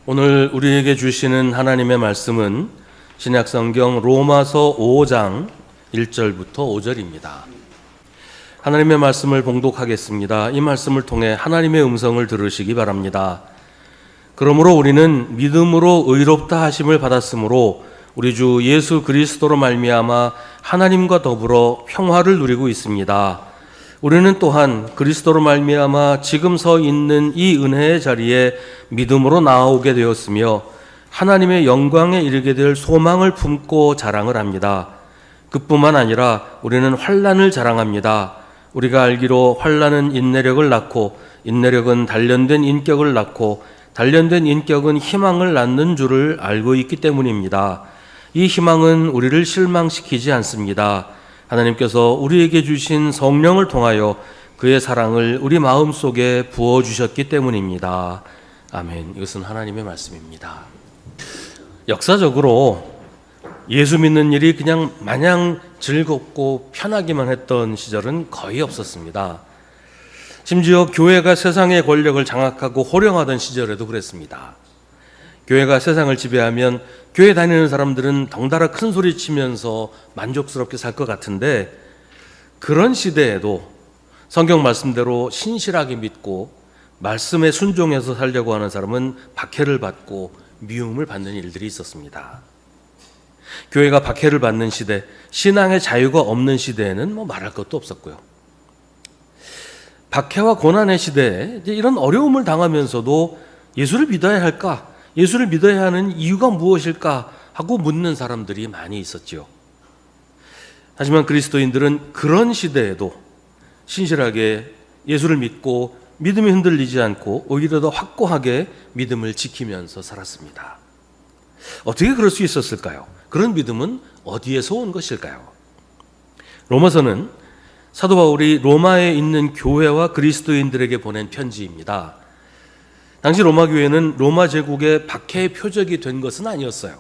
오늘 우리에게 주시는 하나님의 말씀은 신약성경 로마서 5장 1절부터 5절입니다. 하나님의 말씀을 봉독하겠습니다. 이 말씀을 통해 하나님의 음성을 들으시기 바랍니다. 그러므로 우리는 믿음으로 의롭다 하심을 받았으므로 우리 주 예수 그리스도로 말미암아 하나님과 더불어 평화를 누리고 있습니다. 우리는 또한 그리스도로 말미암아 지금 서 있는 이 은혜의 자리에 믿음으로 나아오게 되었으며 하나님의 영광에 이르게 될 소망을 품고 자랑을 합니다. 그뿐만 아니라 우리는 환난을 자랑합니다. 우리가 알기로 환난은 인내력을 낳고 인내력은 단련된 인격을 낳고 단련된 인격은 희망을 낳는 줄을 알고 있기 때문입니다. 이 희망은 우리를 실망시키지 않습니다. 하나님께서 우리에게 주신 성령을 통하여 그의 사랑을 우리 마음속에 부어주셨기 때문입니다. 아멘. 이것은 하나님의 말씀입니다. 역사적으로 예수 믿는 일이 그냥 마냥 즐겁고 편하기만 했던 시절은 거의 없었습니다. 심지어 교회가 세상의 권력을 장악하고 호령하던 시절에도 그랬습니다. 교회가 세상을 지배하면 교회 다니는 사람들은 덩달아 큰 소리 치면서 만족스럽게 살 것 같은데, 그런 시대에도 성경 말씀대로 신실하게 믿고 말씀에 순종해서 살려고 하는 사람은 박해를 받고 미움을 받는 일들이 있었습니다. 교회가 박해를 받는 시대, 신앙의 자유가 없는 시대에는 말할 것도 없었고요. 박해와 고난의 시대에 이런 어려움을 당하면서도 예수를 믿어야 할까? 예수를 믿어야 하는 이유가 무엇일까 하고 묻는 사람들이 많이 있었지요. 하지만 그리스도인들은 그런 시대에도 신실하게 예수를 믿고 믿음이 흔들리지 않고 오히려 더 확고하게 믿음을 지키면서 살았습니다. 어떻게 그럴 수 있었을까요? 그런 믿음은 어디에서 온 것일까요? 로마서는 사도 바울이 로마에 있는 교회와 그리스도인들에게 보낸 편지입니다. 당시 로마 교회는 로마 제국의 박해의 표적이 된 것은 아니었어요.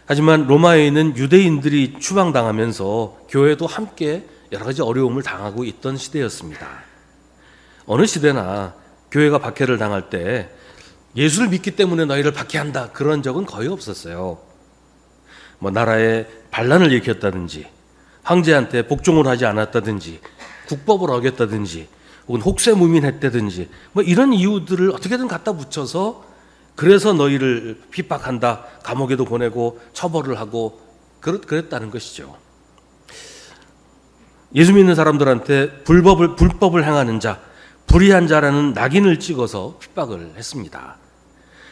하지만 로마에 있는 유대인들이 추방당하면서 교회도 함께 여러 가지 어려움을 당하고 있던 시대였습니다. 어느 시대나 교회가 박해를 당할 때 예수를 믿기 때문에 너희를 박해한다, 그런 적은 거의 없었어요. 나라에 반란을 일으켰다든지, 황제한테 복종을 하지 않았다든지, 국법을 어겼다든지, 혹은 혹세무민했다든지 이런 이유들을 어떻게든 갖다 붙여서 그래서 너희를 핍박한다, 감옥에도 보내고 처벌을 하고 그랬다는 것이죠. 예수 믿는 사람들한테 불법을 행하는 자, 불의한 자라는 낙인을 찍어서 핍박을 했습니다.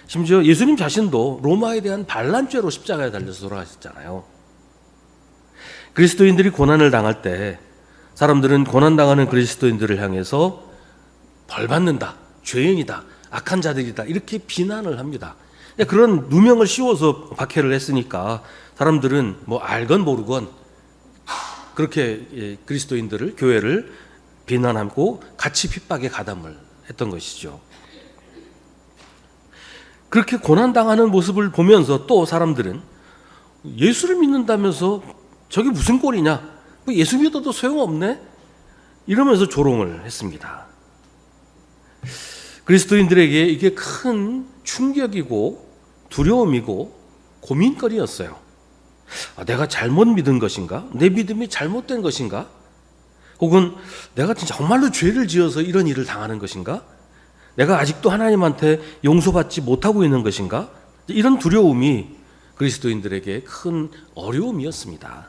심지어 예수님 자신도 로마에 대한 반란죄로 십자가에 달려서 돌아가셨잖아요. 그리스도인들이 고난을 당할 때 사람들은 고난당하는 그리스도인들을 향해서 벌받는다, 죄인이다, 악한 자들이다, 이렇게 비난을 합니다. 그런 누명을 씌워서 박해를 했으니까 사람들은 알건 모르건 그렇게 그리스도인들을, 교회를 비난하고 같이 핍박에 가담을 했던 것이죠. 그렇게 고난당하는 모습을 보면서 또 사람들은 예수를 믿는다면서 저게 무슨 꼴이냐, 예수 믿어도 소용없네, 이러면서 조롱을 했습니다. 그리스도인들에게 이게 큰 충격이고 두려움이고 고민거리였어요. 내가 잘못 믿은 것인가? 내 믿음이 잘못된 것인가? 혹은 내가 진짜 정말로 죄를 지어서 이런 일을 당하는 것인가? 내가 아직도 하나님한테 용서받지 못하고 있는 것인가? 이런 두려움이 그리스도인들에게 큰 어려움이었습니다.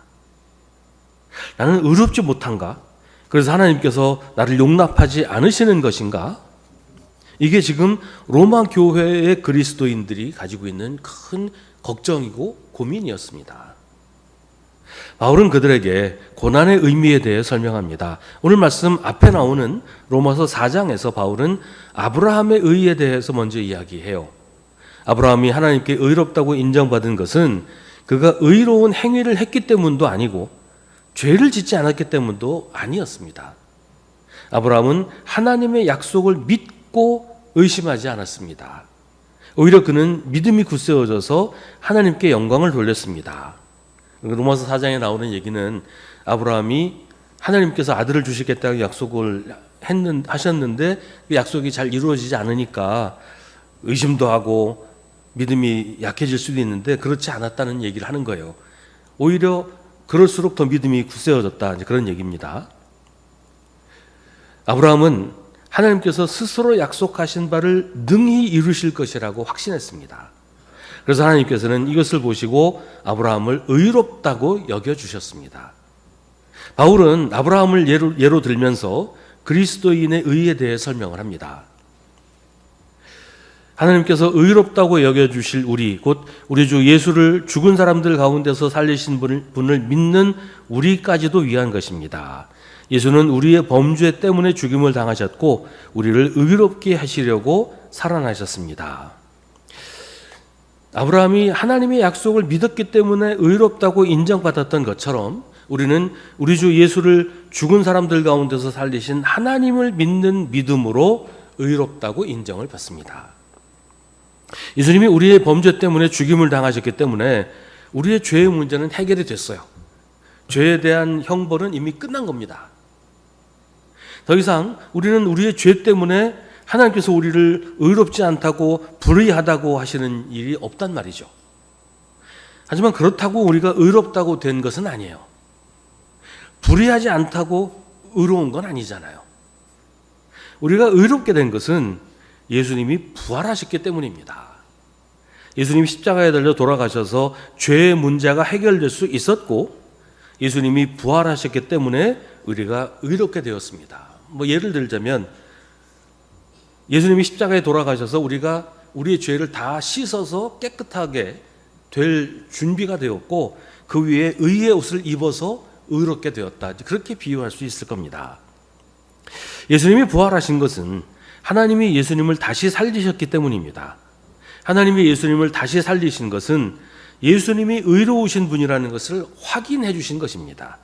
나는 의롭지 못한가? 그래서 하나님께서 나를 용납하지 않으시는 것인가? 이게 지금 로마 교회의 그리스도인들이 가지고 있는 큰 걱정이고 고민이었습니다. 바울은 그들에게 고난의 의미에 대해 설명합니다. 오늘 말씀 앞에 나오는 로마서 4장에서 바울은 아브라함의 의에 대해서 먼저 이야기해요. 아브라함이 하나님께 의롭다고 인정받은 것은 그가 의로운 행위를 했기 때문도 아니고 죄를 짓지 않았기 때문도 아니었습니다. 아브라함은 하나님의 약속을 믿고 의심하지 않았습니다. 오히려 그는 믿음이 굳세어져서 하나님께 영광을 돌렸습니다. 로마서 4장에 나오는 얘기는 아브라함이 하나님께서 아들을 주시겠다고 약속을 하셨는데 그 약속이 잘 이루어지지 않으니까 의심도 하고 믿음이 약해질 수도 있는데 그렇지 않았다는 얘기를 하는 거예요. 오히려 그럴수록 더 믿음이 굳세어졌다, 그런 얘기입니다. 아브라함은 하나님께서 스스로 약속하신 바를 능히 이루실 것이라고 확신했습니다. 그래서 하나님께서는 이것을 보시고 아브라함을 의롭다고 여겨주셨습니다. 바울은 아브라함을 예로 들면서 그리스도인의 의에 대해 설명을 합니다. 하나님께서 의롭다고 여겨주실 곧 우리 주 예수를 죽은 사람들 가운데서 살리신 분을 믿는 우리까지도 위한 것입니다. 예수는 우리의 범죄 때문에 죽임을 당하셨고 우리를 의롭게 하시려고 살아나셨습니다. 아브라함이 하나님의 약속을 믿었기 때문에 의롭다고 인정받았던 것처럼 우리는 우리 주 예수를 죽은 사람들 가운데서 살리신 하나님을 믿는 믿음으로 의롭다고 인정을 받습니다. 예수님이 우리의 범죄 때문에 죽임을 당하셨기 때문에 우리의 죄의 문제는 해결이 됐어요. 죄에 대한 형벌은 이미 끝난 겁니다. 더 이상 우리는 우리의 죄 때문에 하나님께서 우리를 의롭지 않다고 불의하다고 하시는 일이 없단 말이죠. 하지만 그렇다고 우리가 의롭다고 된 것은 아니에요. 불의하지 않다고 의로운 건 아니잖아요. 우리가 의롭게 된 것은 예수님이 부활하셨기 때문입니다. 예수님이 십자가에 달려 돌아가셔서 죄의 문제가 해결될 수 있었고 예수님이 부활하셨기 때문에 우리가 의롭게 되었습니다. 예를 들자면 예수님이 십자가에 돌아가셔서 우리가 우리의 죄를 다 씻어서 깨끗하게 될 준비가 되었고 그 위에 의의 옷을 입어서 의롭게 되었다. 그렇게 비유할 수 있을 겁니다. 예수님이 부활하신 것은 하나님이 예수님을 다시 살리셨기 때문입니다. 하나님이 예수님을 다시 살리신 것은 예수님이 의로우신 분이라는 것을 확인해 주신 것입니다.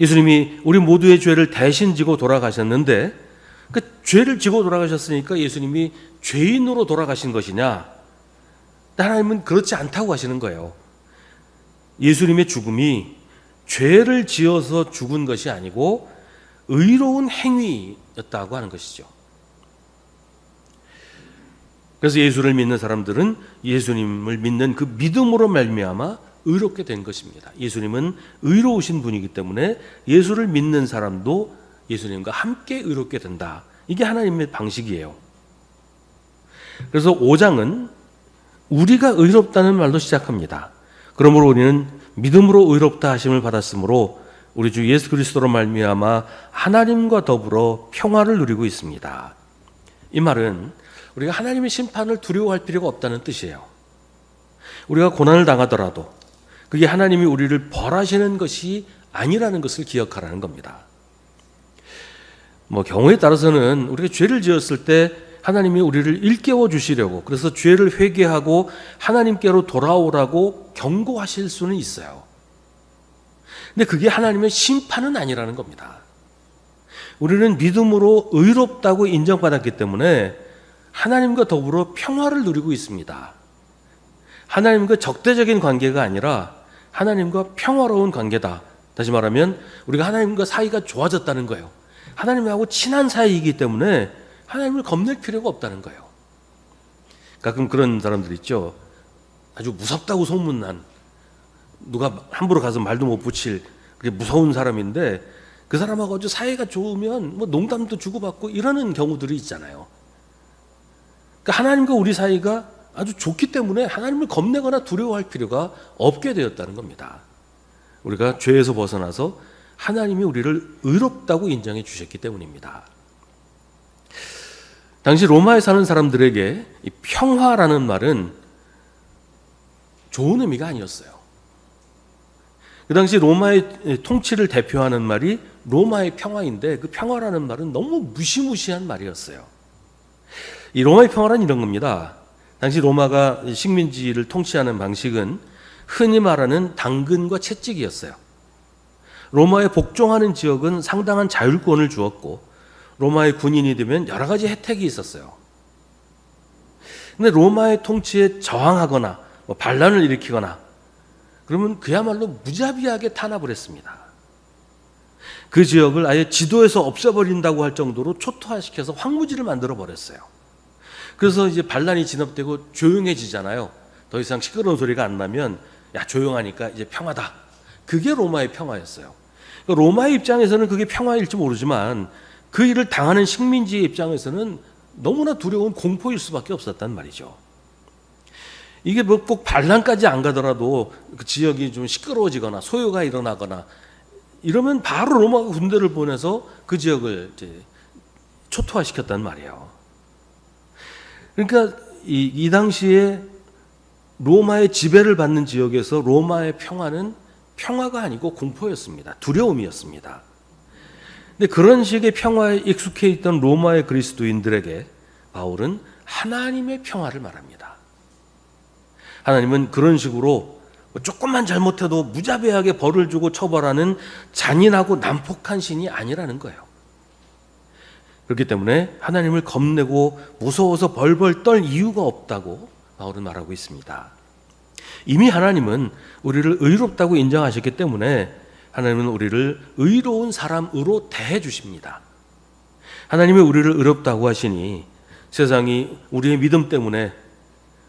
예수님이 우리 모두의 죄를 대신 지고 돌아가셨는데 그 죄를 지고 돌아가셨으니까 예수님이 죄인으로 돌아가신 것이냐? 하나님은 그렇지 않다고 하시는 거예요. 예수님의 죽음이 죄를 지어서 죽은 것이 아니고 의로운 행위였다고 하는 것이죠. 그래서 예수를 믿는 사람들은 예수님을 믿는 그 믿음으로 말미암아 의롭게 된 것입니다. 예수님은 의로우신 분이기 때문에 예수를 믿는 사람도 예수님과 함께 의롭게 된다. 이게 하나님의 방식이에요. 그래서 5장은 우리가 의롭다는 말로 시작합니다. 그러므로 우리는 믿음으로 의롭다 하심을 받았으므로 우리 주 예수 그리스도로 말미암아 하나님과 더불어 평화를 누리고 있습니다. 이 말은 우리가 하나님의 심판을 두려워할 필요가 없다는 뜻이에요. 우리가 고난을 당하더라도 그게 하나님이 우리를 벌하시는 것이 아니라는 것을 기억하라는 겁니다. 경우에 따라서는 우리가 죄를 지었을 때 하나님이 우리를 일깨워 주시려고 그래서 죄를 회개하고 하나님께로 돌아오라고 경고하실 수는 있어요. 근데 그게 하나님의 심판은 아니라는 겁니다. 우리는 믿음으로 의롭다고 인정받았기 때문에 하나님과 더불어 평화를 누리고 있습니다. 하나님과 적대적인 관계가 아니라 하나님과 평화로운 관계다. 다시 말하면 우리가 하나님과 사이가 좋아졌다는 거예요. 하나님하고 친한 사이이기 때문에 하나님을 겁낼 필요가 없다는 거예요. 가끔 그런 사람들 있죠. 아주 무섭다고 소문난, 누가 함부로 가서 말도 못 붙일 그게 무서운 사람인데 그 사람하고 아주 사이가 좋으면 농담도 주고받고 이러는 경우들이 있잖아요. 그러니까 하나님과 우리 사이가 아주 좋기 때문에 하나님을 겁내거나 두려워할 필요가 없게 되었다는 겁니다. 우리가 죄에서 벗어나서 하나님이 우리를 의롭다고 인정해 주셨기 때문입니다. 당시 로마에 사는 사람들에게 이 평화라는 말은 좋은 의미가 아니었어요. 그 당시 로마의 통치를 대표하는 말이 로마의 평화인데 그 평화라는 말은 너무 무시무시한 말이었어요. 이 로마의 평화란 이런 겁니다. 당시 로마가 식민지를 통치하는 방식은 흔히 말하는 당근과 채찍이었어요. 로마에 복종하는 지역은 상당한 자율권을 주었고 로마의 군인이 되면 여러 가지 혜택이 있었어요. 근데 로마의 통치에 저항하거나 반란을 일으키거나 그러면 그야말로 무자비하게 탄압을 했습니다. 그 지역을 아예 지도에서 없애버린다고 할 정도로 초토화시켜서 황무지를 만들어 버렸어요. 그래서 이제 반란이 진압되고 조용해지잖아요. 더 이상 시끄러운 소리가 안 나면 야 조용하니까 이제 평화다. 그게 로마의 평화였어요. 그러니까 로마의 입장에서는 그게 평화일지 모르지만 그 일을 당하는 식민지의 입장에서는 너무나 두려운 공포일 수밖에 없었단 말이죠. 이게 뭐 꼭 반란까지 안 가더라도 그 지역이 좀 시끄러워지거나 소요가 일어나거나 이러면 바로 로마가 군대를 보내서 그 지역을 이제 초토화시켰단 말이에요. 그러니까 이 당시에 로마의 지배를 받는 지역에서 로마의 평화는 평화가 아니고 공포였습니다. 두려움이었습니다. 근데 그런 식의 평화에 익숙해 있던 로마의 그리스도인들에게 바울은 하나님의 평화를 말합니다. 하나님은 그런 식으로 조금만 잘못해도 무자비하게 벌을 주고 처벌하는 잔인하고 난폭한 신이 아니라는 거예요. 그렇기 때문에 하나님을 겁내고 무서워서 벌벌 떨 이유가 없다고 바울은 말하고 있습니다. 이미 하나님은 우리를 의롭다고 인정하셨기 때문에 하나님은 우리를 의로운 사람으로 대해 주십니다. 하나님이 우리를 의롭다고 하시니 세상이 우리의 믿음 때문에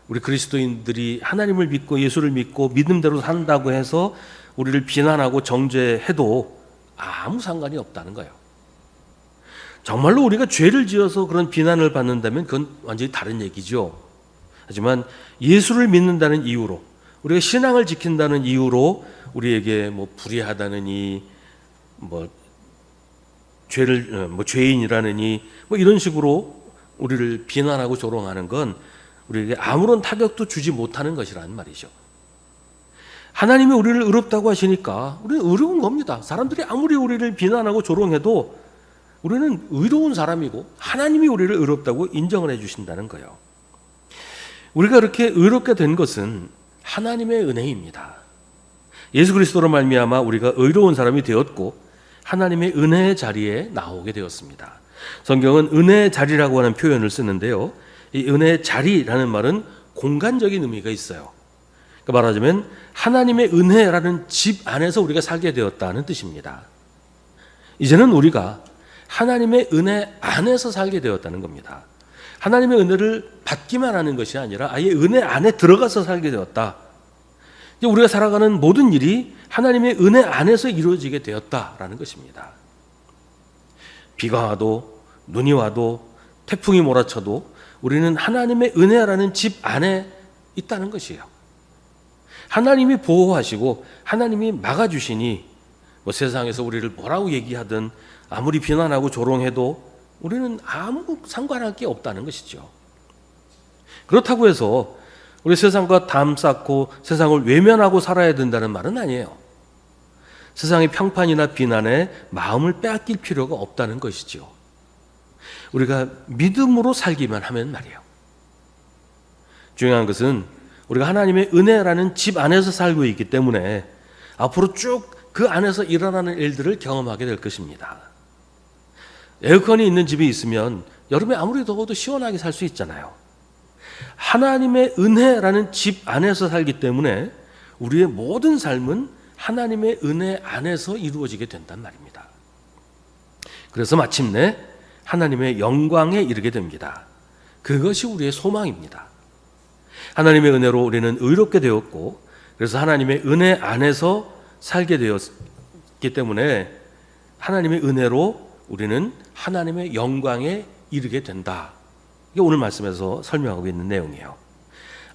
우리 그리스도인들이 하나님을 믿고 예수를 믿고 믿음대로 산다고 해서 우리를 비난하고 정죄해도 아무 상관이 없다는 거예요. 정말로 우리가 죄를 지어서 그런 비난을 받는다면 그건 완전히 다른 얘기죠. 하지만 예수를 믿는다는 이유로 우리가 신앙을 지킨다는 이유로 우리에게 뭐 불의하다느니 죄인이라느니 이런 식으로 우리를 비난하고 조롱하는 건 우리에게 아무런 타격도 주지 못하는 것이라는 말이죠. 하나님이 우리를 의롭다고 하시니까 우리는 의로운 겁니다. 사람들이 아무리 우리를 비난하고 조롱해도 우리는 의로운 사람이고 하나님이 우리를 의롭다고 인정을 해주신다는 거예요. 우리가 이렇게 의롭게 된 것은 하나님의 은혜입니다. 예수 그리스도로 말미암아 우리가 의로운 사람이 되었고 하나님의 은혜의 자리에 나오게 되었습니다. 성경은 은혜의 자리라고 하는 표현을 쓰는데요. 이 은혜의 자리라는 말은 공간적인 의미가 있어요. 그러니까 말하자면 하나님의 은혜라는 집 안에서 우리가 살게 되었다는 뜻입니다. 이제는 우리가 하나님의 은혜 안에서 살게 되었다는 겁니다. 하나님의 은혜를 받기만 하는 것이 아니라 아예 은혜 안에 들어가서 살게 되었다. 우리가 살아가는 모든 일이 하나님의 은혜 안에서 이루어지게 되었다라는 것입니다. 비가 와도 눈이 와도 태풍이 몰아쳐도 우리는 하나님의 은혜라는 집 안에 있다는 것이에요. 하나님이 보호하시고 하나님이 막아주시니 세상에서 우리를 뭐라고 얘기하든 아무리 비난하고 조롱해도 우리는 아무 상관할 게 없다는 것이죠. 그렇다고 해서 우리 세상과 담 쌓고 세상을 외면하고 살아야 된다는 말은 아니에요. 세상의 평판이나 비난에 마음을 빼앗길 필요가 없다는 것이죠. 우리가 믿음으로 살기만 하면 말이에요. 중요한 것은 우리가 하나님의 은혜라는 집 안에서 살고 있기 때문에 앞으로 쭉 그 안에서 일어나는 일들을 경험하게 될 것입니다. 에어컨이 있는 집이 있으면 여름에 아무리 더워도 시원하게 살 수 있잖아요. 하나님의 은혜라는 집 안에서 살기 때문에 우리의 모든 삶은 하나님의 은혜 안에서 이루어지게 된단 말입니다. 그래서 마침내 하나님의 영광에 이르게 됩니다. 그것이 우리의 소망입니다. 하나님의 은혜로 우리는 의롭게 되었고 그래서 하나님의 은혜 안에서 살게 되었기 때문에 하나님의 은혜로 우리는 하나님의 영광에 이르게 된다. 이게 오늘 말씀에서 설명하고 있는 내용이에요.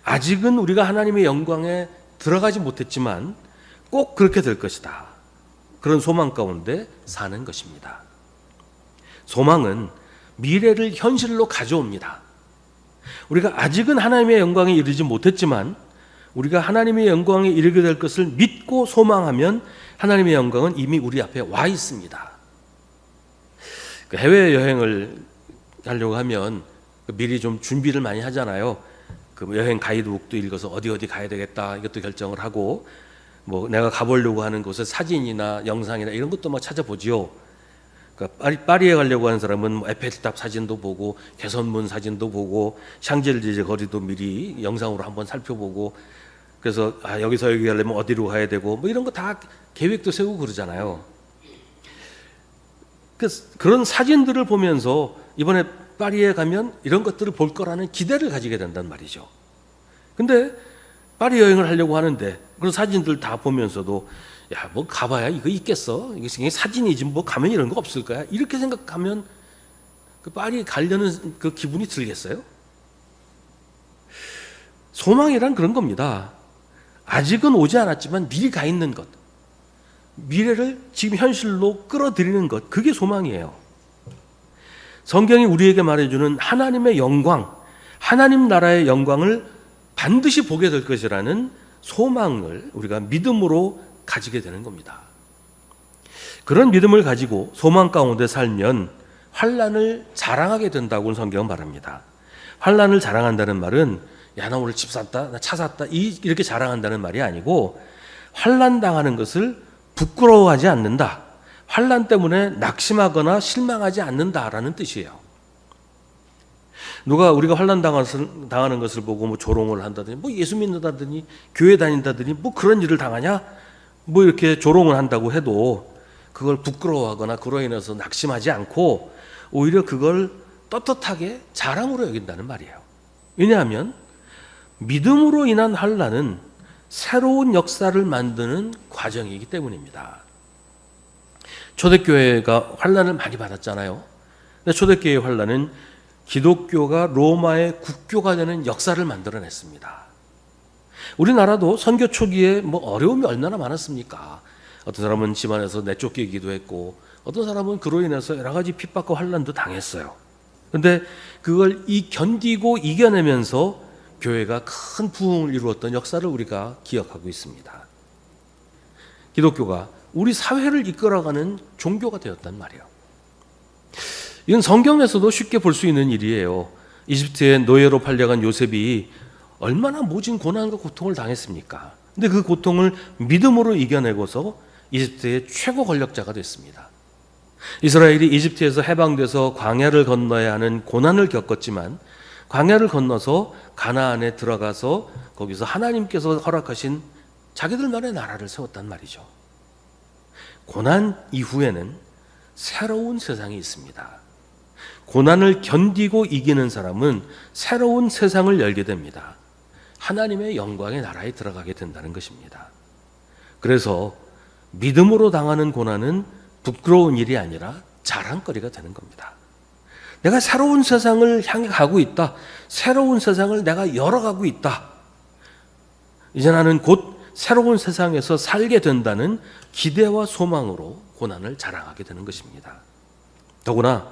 아직은 우리가 하나님의 영광에 들어가지 못했지만 꼭 그렇게 될 것이다. 그런 소망 가운데 사는 것입니다. 소망은 미래를 현실로 가져옵니다. 우리가 아직은 하나님의 영광에 이르지 못했지만 우리가 하나님의 영광에 이르게 될 것을 믿고 소망하면 하나님의 영광은 이미 우리 앞에 와 있습니다. 해외여행을 하려고 하면 미리 좀 준비를 많이 하잖아요. 그 여행 가이드북도 읽어서 어디 가야 되겠다 이것도 결정을 하고 내가 가보려고 하는 곳의 사진이나 영상이나 이런 것도 찾아보지요. 그러니까 파리에 가려고 하는 사람은 에펠탑 사진도 보고 개선문 사진도 보고 샹젤리제 거리도 미리 영상으로 한번 살펴보고 그래서 여기서 여기 가려면 어디로 가야 되고 이런 거 다 계획도 세우고 그러잖아요. 그런 사진들을 보면서 이번에 파리에 가면 이런 것들을 볼 거라는 기대를 가지게 된단 말이죠. 근데 파리 여행을 하려고 하는데 그런 사진들 다 보면서도 야, 뭐 가봐야 이거 있겠어? 이게 사진이지 뭐 가면 이런 거 없을 거야? 이렇게 생각하면 그 파리 가려는 그 기분이 들겠어요? 소망이란 그런 겁니다. 아직은 오지 않았지만 미리 가 있는 것, 미래를 지금 현실로 끌어들이는 것, 그게 소망이에요. 성경이 우리에게 말해주는 하나님의 영광, 하나님 나라의 영광을 반드시 보게 될 것이라는 소망을 우리가 믿음으로 가지게 되는 겁니다. 그런 믿음을 가지고 소망 가운데 살면 환난을 자랑하게 된다고 성경은 말합니다. 환난을 자랑한다는 말은 야, 나 오늘 집 샀다, 나 차 샀다 이렇게 자랑한다는 말이 아니고 환난 당하는 것을 부끄러워하지 않는다. 환난 때문에 낙심하거나 실망하지 않는다라는 뜻이에요. 누가 우리가 환난 당하는 것을 보고 뭐 조롱을 한다더니 뭐 예수 믿는다더니 교회 다닌다더니 뭐 그런 일을 당하냐 뭐 이렇게 조롱을 한다고 해도 그걸 부끄러워하거나 그로 인해서 낙심하지 않고 오히려 그걸 떳떳하게 자랑으로 여긴다는 말이에요. 왜냐하면 믿음으로 인한 환난은 새로운 역사를 만드는 과정이기 때문입니다. 초대교회가 환난을 많이 받았잖아요. 근데 초대교회의 환난은 기독교가 로마의 국교가 되는 역사를 만들어냈습니다. 우리나라도 선교 초기에 뭐 어려움이 얼마나 많았습니까? 어떤 사람은 집안에서 내쫓기기도 했고 어떤 사람은 그로 인해서 여러 가지 핍박과 환난도 당했어요. 그런데 그걸 견디고 이겨내면서 교회가 큰 부흥을 이루었던 역사를 우리가 기억하고 있습니다. 기독교가 우리 사회를 이끌어가는 종교가 되었단 말이에요. 이건 성경에서도 쉽게 볼 수 있는 일이에요. 이집트의 노예로 팔려간 요셉이 얼마나 모진 고난과 고통을 당했습니까? 근데 그 고통을 믿음으로 이겨내고서 이집트의 최고 권력자가 됐습니다. 이스라엘이 이집트에서 해방돼서 광야를 건너야 하는 고난을 겪었지만 광야를 건너서 가나안에 들어가서 거기서 하나님께서 허락하신 자기들만의 나라를 세웠단 말이죠. 고난 이후에는 새로운 세상이 있습니다. 고난을 견디고 이기는 사람은 새로운 세상을 열게 됩니다. 하나님의 영광의 나라에 들어가게 된다는 것입니다. 그래서 믿음으로 당하는 고난은 부끄러운 일이 아니라 자랑거리가 되는 겁니다. 내가 새로운 세상을 향해 가고 있다. 새로운 세상을 내가 열어가고 있다. 이제 나는 곧 새로운 세상에서 살게 된다는 기대와 소망으로 고난을 자랑하게 되는 것입니다. 더구나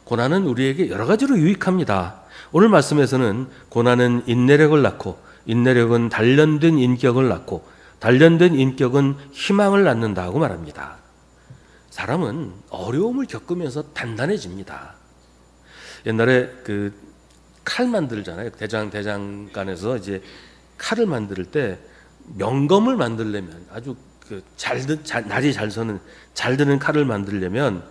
고난은 우리에게 여러 가지로 유익합니다. 오늘 말씀에서는 고난은 인내력을 낳고 인내력은 단련된 인격을 낳고 단련된 인격은 희망을 낳는다고 말합니다. 사람은 어려움을 겪으면서 단단해집니다. 옛날에 그 칼 만들잖아요. 대장간에서 이제 칼을 만들 때 명검을 만들려면 아주 날이 잘 드는 칼을 만들려면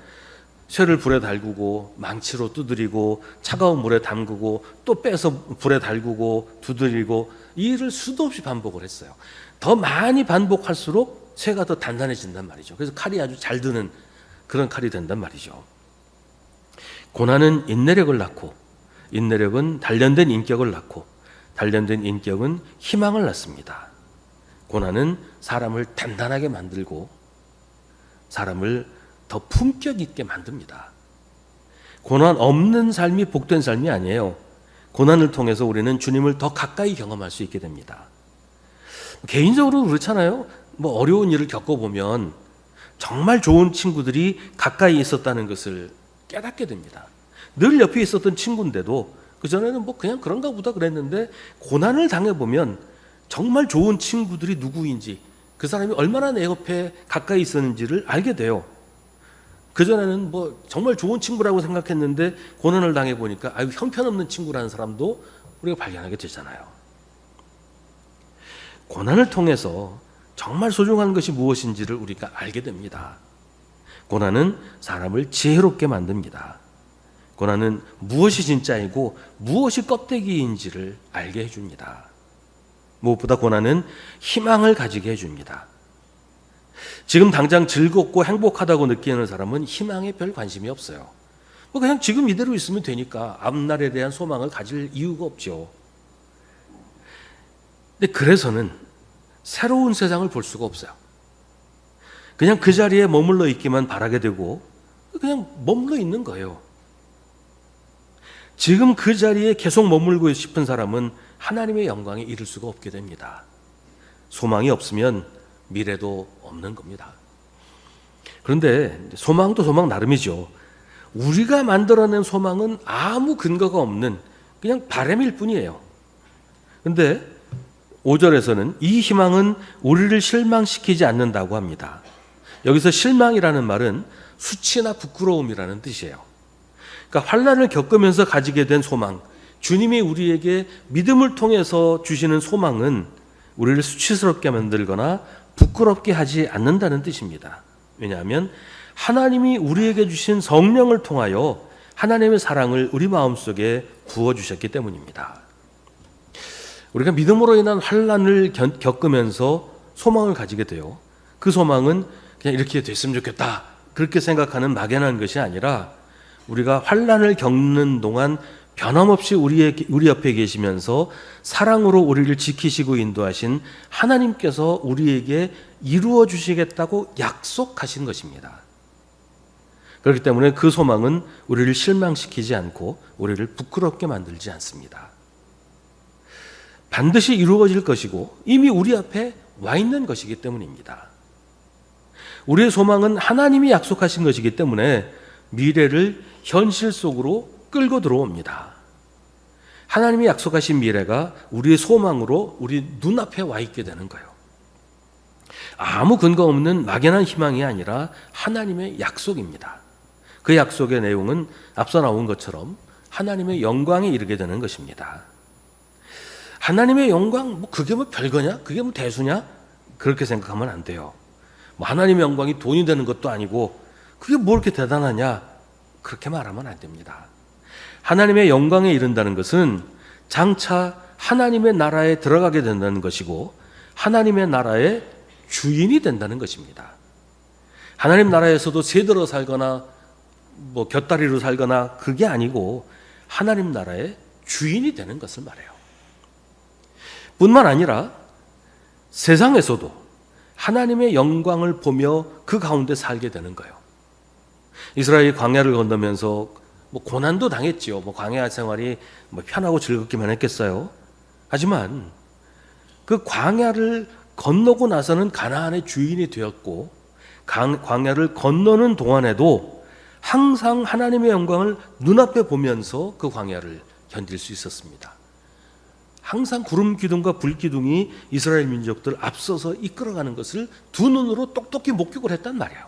쇠를 불에 달구고 망치로 두드리고 차가운 물에 담그고 또 빼서 불에 달구고 두드리고 이 일을 수도 없이 반복을 했어요. 더 많이 반복할수록 쇠가 더 단단해진단 말이죠. 그래서 칼이 아주 잘 드는 그런 칼이 된단 말이죠. 고난은 인내력을 낳고 인내력은 단련된 인격을 낳고 단련된 인격은 희망을 낳습니다. 고난은 사람을 단단하게 만들고 사람을 더 품격 있게 만듭니다. 고난 없는 삶이 복된 삶이 아니에요. 고난을 통해서 우리는 주님을 더 가까이 경험할 수 있게 됩니다. 개인적으로 그렇잖아요. 뭐 어려운 일을 겪어보면 정말 좋은 친구들이 가까이 있었다는 것을 깨닫게 됩니다. 늘 옆에 있었던 친구인데도 그전에는 뭐 그냥 그런가 보다 그랬는데 고난을 당해보면 정말 좋은 친구들이 누구인지 그 사람이 얼마나 내 옆에 가까이 있었는지를 알게 돼요. 그전에는 뭐 정말 좋은 친구라고 생각했는데 고난을 당해보니까 아유 형편없는 친구라는 사람도 우리가 발견하게 되잖아요. 고난을 통해서 정말 소중한 것이 무엇인지를 우리가 알게 됩니다. 고난은 사람을 지혜롭게 만듭니다. 고난은 무엇이 진짜이고 무엇이 껍데기인지를 알게 해줍니다. 무엇보다 고난은 희망을 가지게 해줍니다. 지금 당장 즐겁고 행복하다고 느끼는 사람은 희망에 별 관심이 없어요. 그냥 지금 이대로 있으면 되니까 앞날에 대한 소망을 가질 이유가 없죠. 근데 그래서는 새로운 세상을 볼 수가 없어요. 그냥 그 자리에 머물러 있기만 바라게 되고 그냥 머물러 있는 거예요. 지금 그 자리에 계속 머물고 싶은 사람은 하나님의 영광에 이를 수가 없게 됩니다. 소망이 없으면 미래도 없는 겁니다. 그런데 소망도 소망 나름이죠. 우리가 만들어낸 소망은 아무 근거가 없는 그냥 바람일 뿐이에요. 그런데 5절에서는 이 희망은 우리를 실망시키지 않는다고 합니다. 여기서 실망이라는 말은 수치나 부끄러움이라는 뜻이에요. 그러니까 환난을 겪으면서 가지게 된 소망, 주님이 우리에게 믿음을 통해서 주시는 소망은 우리를 수치스럽게 만들거나 부끄럽게 하지 않는다는 뜻입니다. 왜냐하면 하나님이 우리에게 주신 성령을 통하여 하나님의 사랑을 우리 마음속에 부어주셨기 때문입니다. 우리가 믿음으로 인한 환난을 겪으면서 소망을 가지게 돼요. 그 소망은 그냥 이렇게 됐으면 좋겠다 그렇게 생각하는 막연한 것이 아니라 우리가 환난을 겪는 동안 변함없이 우리 옆에 계시면서 사랑으로 우리를 지키시고 인도하신 하나님께서 우리에게 이루어 주시겠다고 약속하신 것입니다. 그렇기 때문에 그 소망은 우리를 실망시키지 않고 우리를 부끄럽게 만들지 않습니다. 반드시 이루어질 것이고 이미 우리 앞에 와 있는 것이기 때문입니다. 우리의 소망은 하나님이 약속하신 것이기 때문에 미래를 현실 속으로 끌고 들어옵니다. 하나님이 약속하신 미래가 우리의 소망으로 우리 눈앞에 와 있게 되는 거예요. 아무 근거 없는 막연한 희망이 아니라 하나님의 약속입니다. 그 약속의 내용은 앞서 나온 것처럼 하나님의 영광에 이르게 되는 것입니다. 하나님의 영광, 그게 별거냐? 그게 대수냐? 그렇게 생각하면 안 돼요. 하나님의 영광이 돈이 되는 것도 아니고 그게 뭐 이렇게 대단하냐? 그렇게 말하면 안 됩니다. 하나님의 영광에 이른다는 것은 장차 하나님의 나라에 들어가게 된다는 것이고 하나님의 나라의 주인이 된다는 것입니다. 하나님 나라에서도 새들어 살거나 곁다리로 살거나 그게 아니고 하나님 나라의 주인이 되는 것을 말해요. 뿐만 아니라 세상에서도 하나님의 영광을 보며 그 가운데 살게 되는 거예요. 이스라엘이 광야를 건너면서 고난도 당했지요. 광야 생활이 편하고 즐겁기만 했겠어요. 하지만 그 광야를 건너고 나서는 가나안의 주인이 되었고 광야를 건너는 동안에도 항상 하나님의 영광을 눈앞에 보면서 그 광야를 견딜 수 있었습니다. 항상 구름 기둥과 불 기둥이 이스라엘 민족들 앞서서 이끌어가는 것을 두 눈으로 똑똑히 목격을 했단 말이에요.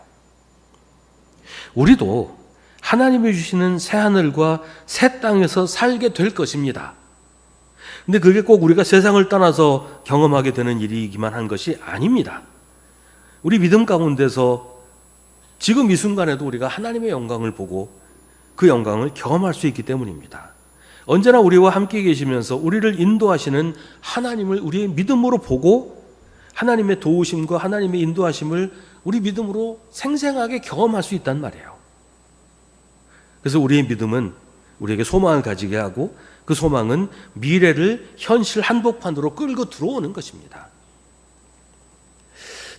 우리도 하나님이 주시는 새 하늘과 새 땅에서 살게 될 것입니다. 근데 그게 꼭 우리가 세상을 떠나서 경험하게 되는 일이기만 한 것이 아닙니다. 우리 믿음 가운데서 지금 이 순간에도 우리가 하나님의 영광을 보고 그 영광을 경험할 수 있기 때문입니다. 언제나 우리와 함께 계시면서 우리를 인도하시는 하나님을 우리의 믿음으로 보고 하나님의 도우심과 하나님의 인도하심을 우리 믿음으로 생생하게 경험할 수 있단 말이에요. 그래서 우리의 믿음은 우리에게 소망을 가지게 하고 그 소망은 미래를 현실 한복판으로 끌고 들어오는 것입니다.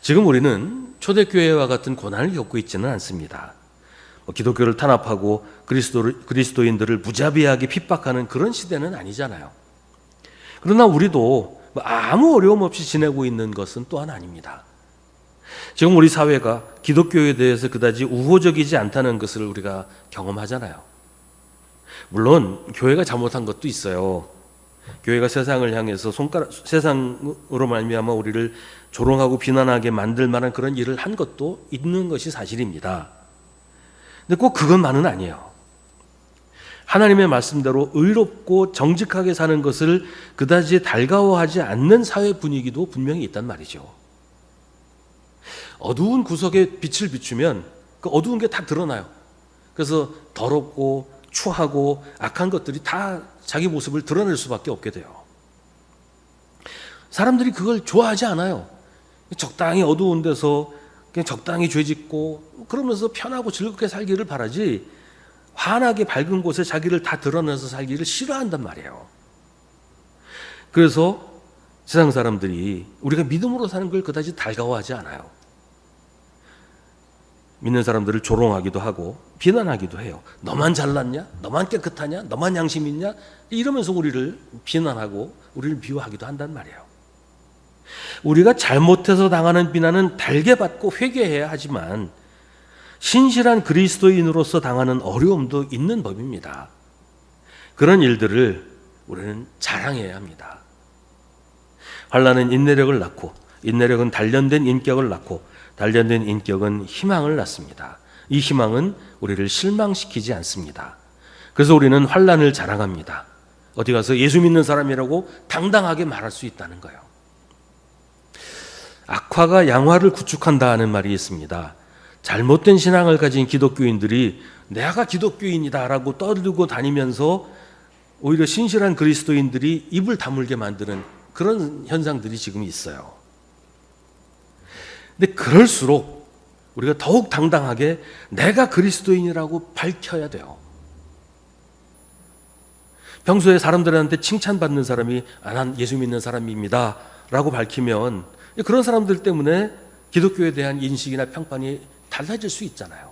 지금 우리는 초대교회와 같은 고난을 겪고 있지는 않습니다. 기독교를 탄압하고 그리스도인들을 무자비하게 핍박하는 그런 시대는 아니잖아요. 그러나 우리도 아무 어려움 없이 지내고 있는 것은 또한 아닙니다. 지금 우리 사회가 기독교에 대해서 그다지 우호적이지 않다는 것을 우리가 경험하잖아요. 물론 교회가 잘못한 것도 있어요. 교회가 세상을 향해서 세상으로 말미암아 우리를 조롱하고 비난하게 만들 만한 그런 일을 한 것도 있는 것이 사실입니다. 근데 꼭 그것만은 아니에요. 하나님의 말씀대로 의롭고 정직하게 사는 것을 그다지 달가워하지 않는 사회 분위기도 분명히 있단 말이죠. 어두운 구석에 빛을 비추면 그 어두운 게 다 드러나요. 그래서 더럽고 추하고 악한 것들이 다 자기 모습을 드러낼 수밖에 없게 돼요. 사람들이 그걸 좋아하지 않아요. 적당히 어두운 데서 그냥 적당히 죄짓고 그러면서 편하고 즐겁게 살기를 바라지 환하게 밝은 곳에 자기를 다 드러내서 살기를 싫어한단 말이에요. 그래서 세상 사람들이 우리가 믿음으로 사는 걸 그다지 달가워하지 않아요. 믿는 사람들을 조롱하기도 하고 비난하기도 해요. 너만 잘났냐? 너만 깨끗하냐? 너만 양심 있냐? 이러면서 우리를 비난하고 우리를 비호하기도 한단 말이에요. 우리가 잘못해서 당하는 비난은 달게 받고 회개해야 하지만 신실한 그리스도인으로서 당하는 어려움도 있는 법입니다. 그런 일들을 우리는 자랑해야 합니다. 환난은 인내력을 낳고 인내력은 단련된 인격을 낳고 단련된 인격은 희망을 낳습니다. 이 희망은 우리를 실망시키지 않습니다. 그래서 우리는 환난을 자랑합니다. 어디 가서 예수 믿는 사람이라고 당당하게 말할 수 있다는 거예요. 악화가 양화를 구축한다 하는 말이 있습니다. 잘못된 신앙을 가진 기독교인들이 내가 기독교인이다라고 떠들고 다니면서 오히려 신실한 그리스도인들이 입을 다물게 만드는 그런 현상들이 지금 있어요. 근데 그럴수록 우리가 더욱 당당하게 내가 그리스도인이라고 밝혀야 돼요. 평소에 사람들한테 칭찬받는 사람이 난 예수 믿는 사람입니다 라고 밝히면 그런 사람들 때문에 기독교에 대한 인식이나 평판이 달라질 수 있잖아요.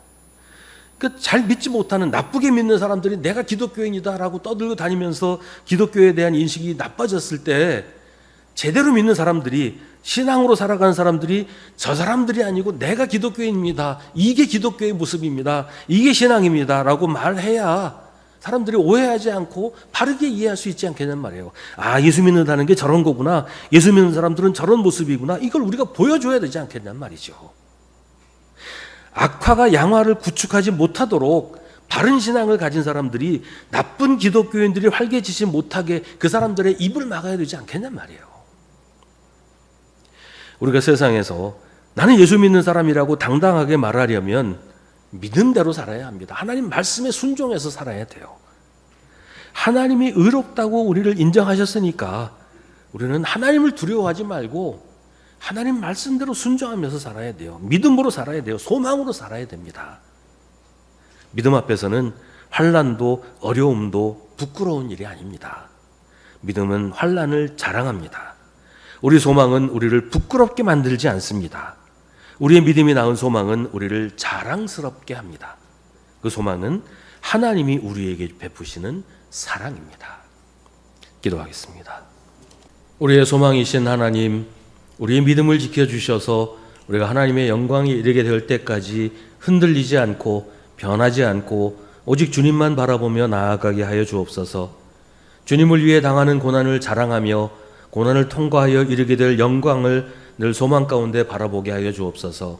그러니까 잘 믿지 못하는 나쁘게 믿는 사람들이 내가 기독교인이다라고 떠들고 다니면서 기독교에 대한 인식이 나빠졌을 때 제대로 믿는 사람들이 신앙으로 살아가는 사람들이 저 사람들이 아니고 내가 기독교인입니다. 이게 기독교의 모습입니다. 이게 신앙입니다. 라고 말해야 사람들이 오해하지 않고 바르게 이해할 수 있지 않겠냔 말이에요. 아, 예수 믿는다는 게 저런 거구나. 예수 믿는 사람들은 저런 모습이구나. 이걸 우리가 보여줘야 되지 않겠냔 말이죠. 악화가 양화를 구축하지 못하도록 바른 신앙을 가진 사람들이 나쁜 기독교인들이 활개치지 못하게 그 사람들의 입을 막아야 되지 않겠냔 말이에요. 우리가 세상에서 나는 예수 믿는 사람이라고 당당하게 말하려면 믿음대로 살아야 합니다. 하나님 말씀에 순종해서 살아야 돼요. 하나님이 의롭다고 우리를 인정하셨으니까 우리는 하나님을 두려워하지 말고 하나님 말씀대로 순종하면서 살아야 돼요. 믿음으로 살아야 돼요. 소망으로 살아야 됩니다. 믿음 앞에서는 환난도 어려움도 부끄러운 일이 아닙니다. 믿음은 환난을 자랑합니다. 우리 소망은 우리를 부끄럽게 만들지 않습니다. 우리의 믿음이 낳은 소망은 우리를 자랑스럽게 합니다. 그 소망은 하나님이 우리에게 베푸시는 사랑입니다. 기도하겠습니다. 우리의 소망이신 하나님, 우리의 믿음을 지켜주셔서 우리가 하나님의 영광에 이르게 될 때까지 흔들리지 않고 변하지 않고 오직 주님만 바라보며 나아가게 하여 주옵소서. 주님을 위해 당하는 고난을 자랑하며 고난을 통과하여 이르게 될 영광을 늘 소망 가운데 바라보게 하여 주옵소서.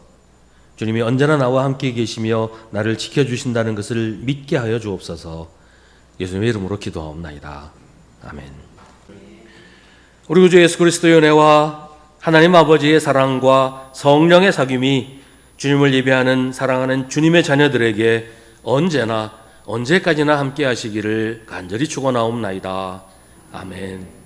주님이 언제나 나와 함께 계시며 나를 지켜주신다는 것을 믿게 하여 주옵소서. 예수님의 이름으로 기도하옵나이다. 아멘. 우리 구주 예수 그리스도의 은혜와 하나님 아버지의 사랑과 성령의 사귐이 주님을 예배하는 사랑하는 주님의 자녀들에게 언제나 언제까지나 함께 하시기를 간절히 축원하옵나이다. 아멘.